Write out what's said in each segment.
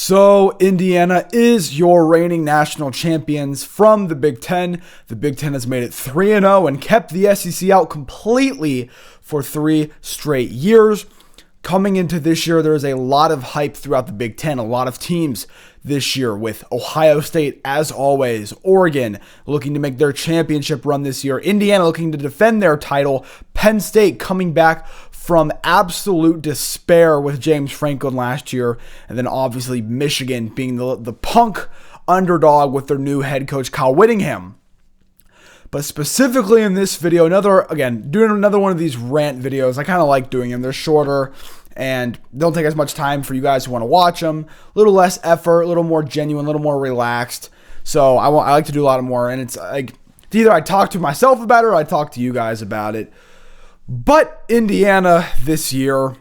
So, Indiana is your reigning national champions from the Big Ten. The Big Ten has made it 3-0 and kept the SEC out completely for 3 straight years. Coming into this year, there's a lot of hype throughout the Big Ten. A lot of teams this year with Ohio State, as always, Oregon looking to make their championship run this year, Indiana looking to defend their title, Penn State coming back from absolute despair with James Franklin last year, and then obviously Michigan being the punk underdog with their new head coach Kyle Whittingham. But specifically in this video, doing another one of these rant videos. I kind of like doing them. They're shorter and don't take as much time for you guys who want to watch them. A little less effort, a little more genuine, a little more relaxed. So I like to do a lot more, and it's like either I talk to myself about it or I talk to you guys about it. But Indiana this year,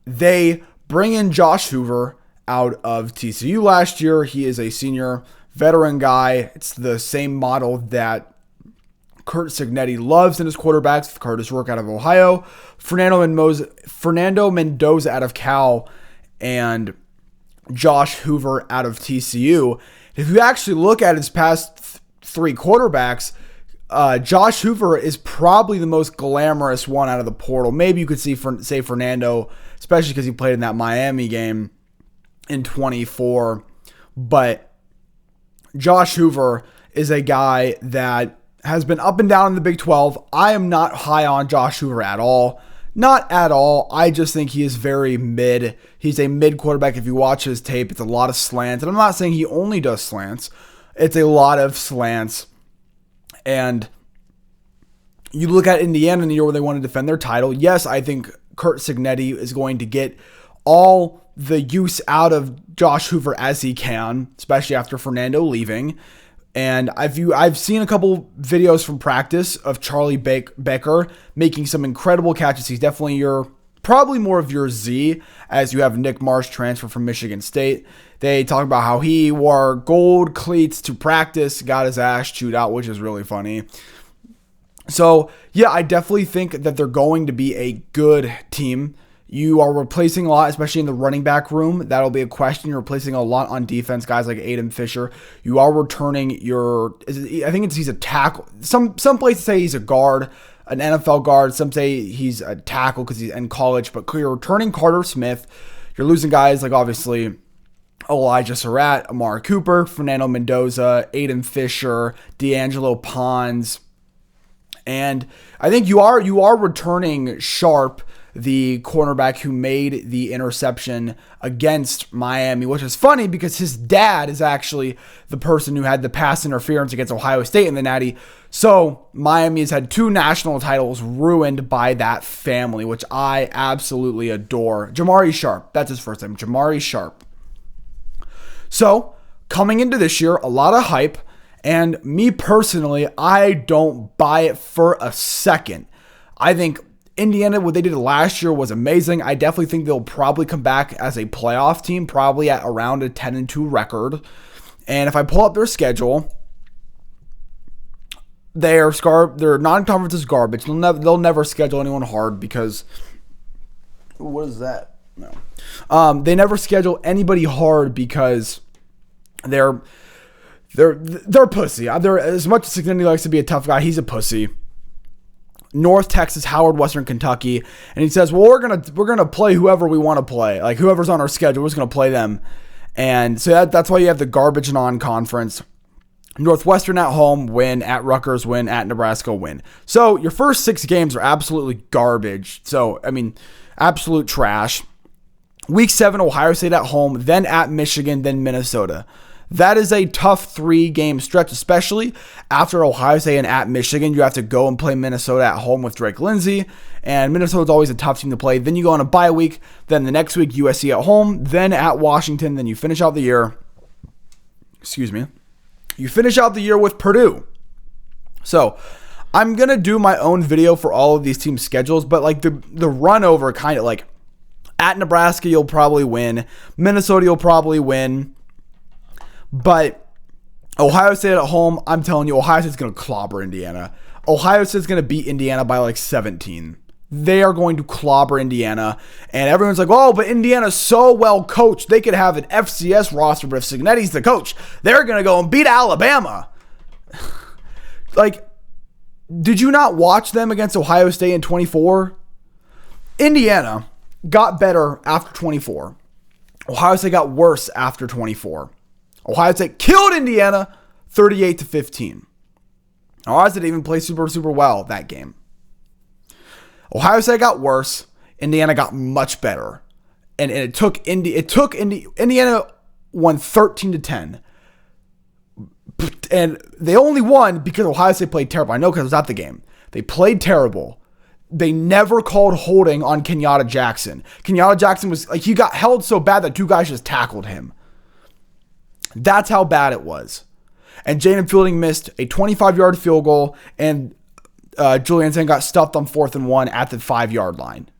they bring in Josh Hoover out of TCU last year. He is a senior veteran guy. It's the same model that Curt Cignetti loves in his quarterbacks. Curtis Rourke out of Ohio, Fernando Mendoza out of Cal, and Josh Hoover out of TCU. If you actually look at his past 3 quarterbacks, Josh Hoover is probably the most glamorous one out of the portal. Maybe you could say Fernando, especially because he played in that Miami game in 24. But Josh Hoover is a guy that has been up and down in the Big 12. I am not high on Josh Hoover at all. Not at all. I just think he is very mid. He's a mid quarterback. If you watch his tape, it's a lot of slants. And I'm not saying he only does slants. It's a lot of slants. And you look at Indiana in the year where they want to defend their title. Yes, I think Curt Cignetti is going to get all the use out of Josh Hoover as he can, especially after Fernando leaving. And I've seen a couple videos from practice of Charlie Baker making some incredible catches. He's definitely probably more of your Z, as you have Nick Marsh transfer from Michigan State. They talk about how he wore gold cleats to practice, got his ass chewed out, which is really funny. So, yeah, I definitely think that they're going to be a good team. You are replacing a lot, especially in the running back room. That'll be a question. You're replacing a lot on defense, guys like Aiden Fisher. You are returning he's a tackle. Some places say he's a guard, an NFL guard. Some say he's a tackle because he's in college. But you're returning Carter Smith. You're losing guys like, obviously, Elijah Surratt, Amari Cooper, Fernando Mendoza, Aiden Fisher, D'Angelo Pons. And I think you are returning Sharp, the cornerback who made the interception against Miami, which is funny because his dad is actually the person who had the pass interference against Ohio State in the Natty. So Miami has had 2 national titles ruined by that family, which I absolutely adore. Jamari Sharp, that's his first name, Jamari Sharp. So coming into this year, a lot of hype. And me personally, I don't buy it for a second. I think Indiana, what they did last year was amazing. I definitely think they'll probably come back as a playoff team, probably at around a 10-2 record. And if I pull up their schedule, their non-conference is garbage. They'll never schedule anyone hard because what is that? No, they never schedule anybody hard because they're pussy. As much as Cignetti likes to be a tough guy, he's a pussy. North Texas, Howard, Western Kentucky, and he says, "Well, we're gonna play whoever we want to play. Like whoever's on our schedule, we're just gonna play them." And so that's why you have the garbage non-conference. Northwestern at home, win. At Rutgers, win. At Nebraska, win. So your first 6 games are absolutely garbage. So I mean, absolute trash. Week 7, Ohio State at home, then at Michigan, then Minnesota. That is a tough 3-game stretch, especially after Ohio State and at Michigan. You have to go and play Minnesota at home with Drake Lindsay, and Minnesota's always a tough team to play. Then you go on a bye week, then the next week USC at home, then at Washington, then you finish out the year. You finish out the year with Purdue. So I'm going to do my own video for all of these teams' schedules, but like the run over kind of like at Nebraska, you'll probably win. Minnesota, you'll probably win. But Ohio State at home, I'm telling you, Ohio State's going to clobber Indiana. Ohio State's going to beat Indiana by like 17. They are going to clobber Indiana. And everyone's like, oh, but Indiana's so well coached. They could have an FCS roster, but if Cignetti's the coach, they're going to go and beat Alabama. Like, did you not watch them against Ohio State in 24? Indiana got better after 24. Ohio State got worse after 24. Ohio State killed Indiana 38-15. Ohio State didn't even play super well that game. Ohio State got worse. Indiana got much better. And Indiana won 13-10. And they only won because Ohio State played terrible. I know because I was at the game. They played terrible. They never called holding on Kenyatta Jackson. Kenyatta Jackson was like, he got held so bad that two guys just tackled him. That's how bad it was. And Jaden Fielding missed a 25-yard field goal, and Julian Sand got stuffed on 4th and 1 at the 5-yard line.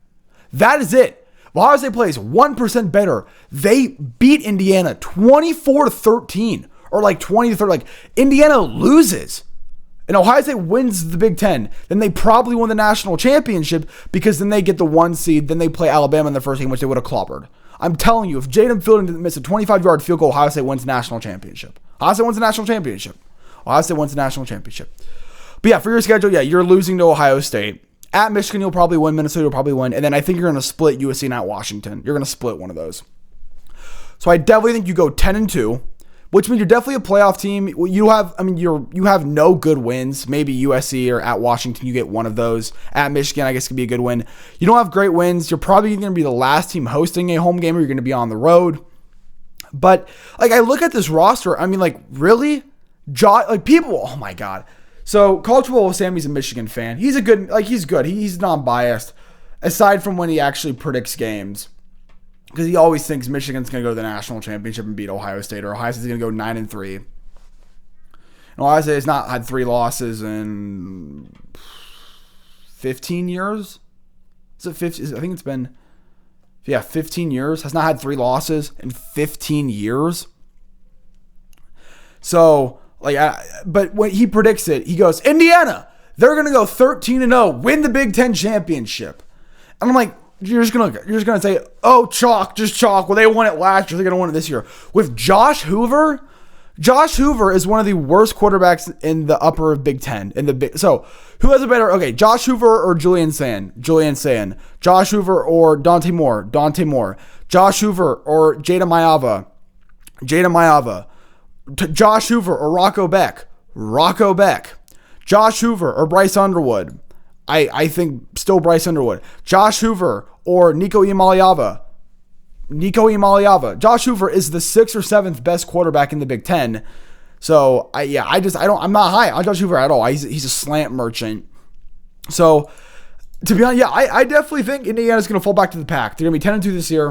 That is it. Ohio State plays 1% better. They beat Indiana 24-13 or like 20-30. Like, Indiana loses. And Ohio State wins the Big Ten. Then they probably won the national championship because then they get the 1 seed. Then they play Alabama in the first game, which they would have clobbered. I'm telling you, if Jaden Fielding didn't miss a 25-yard field goal, Ohio State wins the national championship. Ohio State wins the national championship. Ohio State wins the national championship. But yeah, for your schedule, yeah, you're losing to Ohio State. At Michigan, you'll probably win. Minnesota will probably win. And then I think you're going to split USC and at Washington. You're going to split one of those. So I definitely think you go 10-2, which means you're definitely a playoff team. You have no good wins. Maybe USC or at Washington, you get one of those. At Michigan, I guess could be a good win. You don't have great wins. You're probably going to be the last team hosting a home game, or you're going to be on the road. But like, I look at this roster, I mean, like, really? People, oh my God. So College Football Sammy's a Michigan fan. He's good. He's non-biased, aside from when he actually predicts games. Because he always thinks Michigan's going to go to the national championship and beat Ohio State, or Ohio State's going to go 9-3. And Ohio State has not had 3 losses in 15 years. Is it 50? I think it's been, 15 years. Has not had 3 losses in 15 years. So, but when he predicts it, he goes, Indiana, they're going to go 13-0, win the Big Ten championship. And I'm like, you're just gonna say, oh, just chalk. Well, they won it last year. They're gonna win it this year. With Josh Hoover, Josh Hoover is one of the worst quarterbacks in the upper Big Ten. So who has a better? Okay, Josh Hoover or Julian Sand? Julian Sand. Josh Hoover or Dante Moore? Dante Moore. Josh Hoover or Jada Mayava? Jada Mayava. Josh Hoover or Rocco Beck? Rocco Beck. Josh Hoover or Bryce Underwood? I think still Bryce Underwood. Josh Hoover or Nico Iamaleava. Nico Iamaleava. Josh Hoover is the 6th or 7th best quarterback in the Big Ten. So I'm not high on Josh Hoover at all. He's a slant merchant. So to be honest, yeah, I definitely think Indiana's going to fall back to the pack. They're going to be 10-2 this year.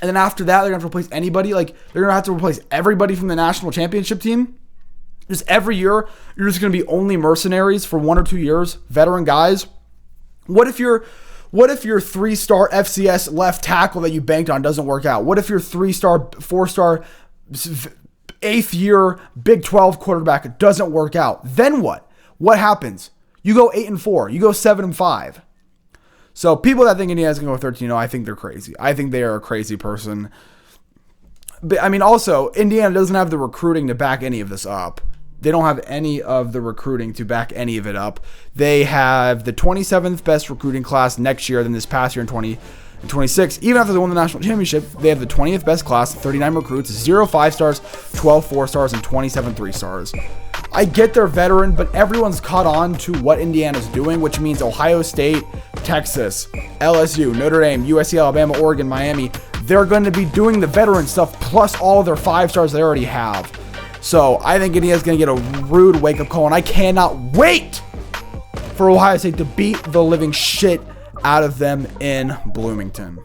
And then after that, they're going to have to replace anybody. Like, they're going to have to replace everybody from the national championship team. Just every year, you're just going to be only mercenaries for 1 or 2 years, veteran guys. What if your 3-star FCS left tackle that you banked on doesn't work out? What if your 3-star, 4-star, 8th year Big 12 quarterback doesn't work out? Then what? What happens? You go 8-4. You go 7-5. So people that think Indiana's going to go 13-0, I think they're crazy. I think they are a crazy person. But I mean, also, Indiana doesn't have the recruiting to back any of this up. They don't have any of the recruiting to back any of it up. They have the 27th best recruiting class next year than this past year in 2026. Even after they won the national championship, they have the 20th best class, 39 recruits, 0 5-stars, 12 4-stars, and 27 3-stars. I get they're veteran, but everyone's caught on to what Indiana's doing, which means Ohio State, Texas, LSU, Notre Dame, USC, Alabama, Oregon, Miami, they're going to be doing the veteran stuff plus all of their 5-stars they already have. So I think Indiana's going to get a rude wake-up call, and I cannot wait for Ohio State to beat the living shit out of them in Bloomington.